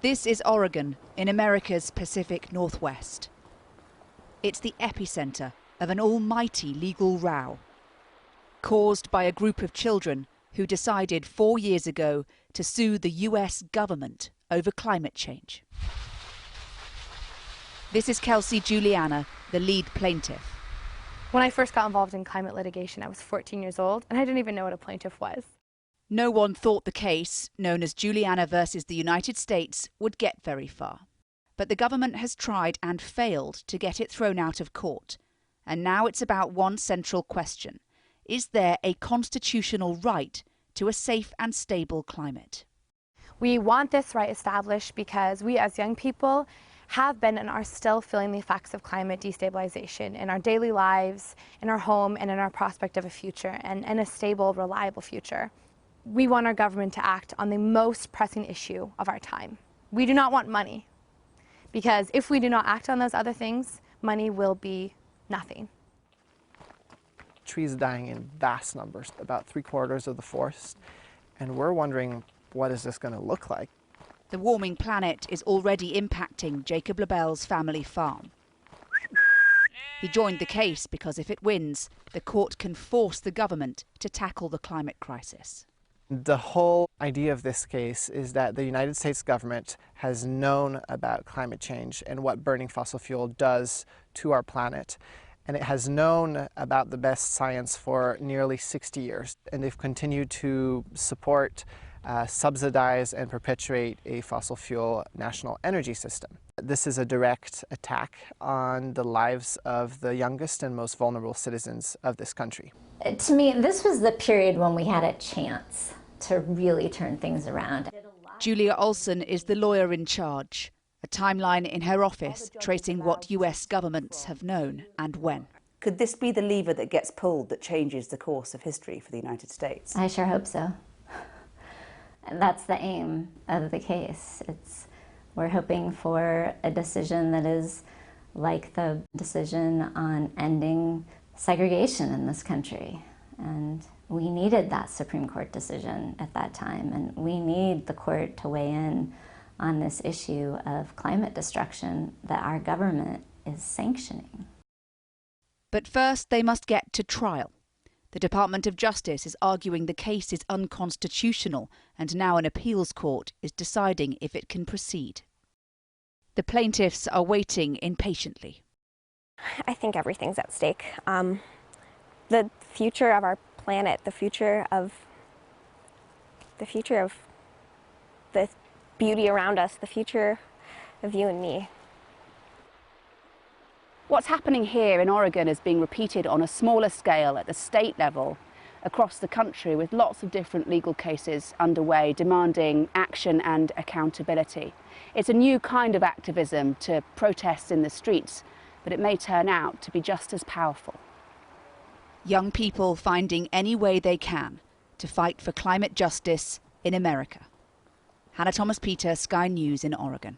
This is Oregon, in America's Pacific Northwest. It's the epicenter of an almighty legal row, caused by a group of children who decided 4 years ago to sue the US government over climate change. This is Kelsey Juliana, the lead plaintiff. When I first got involved in climate litigation, I was 14 years old, and I didn't even know what a plaintiff was. No one thought the case, known as Juliana versus the United States, would get very far. But the government has tried and failed to get it thrown out of court. And now it's about one central question. Is there a constitutional right to a safe and stable climate? We want this right established because we as young people have been and are still feeling the effects of climate destabilization in our daily lives, in our home, and in our prospect of a future, and a stable, reliable future. We want our government to act on the most pressing issue of our time. We do not want money, because if we do not act on those other things, money will be nothing. Trees dying in vast numbers, about 3/4 of the forest, and we're wondering, what is this going to look like? The warming planet is already impacting Jacob LaBelle's family farm. He joined the case because if it wins, the court can force the government to tackle the climate crisis. The whole idea of this case is that the United States government has known about climate change and what burning fossil fuel does to our planet. And it has known about the best science for nearly 60 years. And they've continued to support, subsidize, and perpetuate a fossil fuel national energy system. This is a direct attack on the lives of the youngest and most vulnerable citizens of this country. To me, this was the period when we had a chance to really turn things around. Julia Olson is the lawyer in charge. A timeline in her office tracing what US governments have known and when. Could this be the lever that gets pulled that changes the course of history for the United States? I sure hope so. That's the aim of the case. We're hoping for a decision that is like the decision on ending segregation in this country. And we needed that Supreme Court decision at that time, and we need the court to weigh in on this issue of climate destruction that our government is sanctioning. But first they must get to trial. The Department of Justice is arguing the case is unconstitutional, and now an appeals court is deciding if it can proceed. The plaintiffs are waiting impatiently. I think everything's at stake. The future of our planet, the future of the beauty around us, the future of you and me. What's happening here in Oregon is being repeated on a smaller scale at the state level across the country, with lots of different legal cases underway demanding action and accountability. It's a new kind of activism to protest in the streets, but it may turn out to be just as powerful. Young people finding any way they can to fight for climate justice in America. Hannah Thomas-Peter, Sky News in Oregon.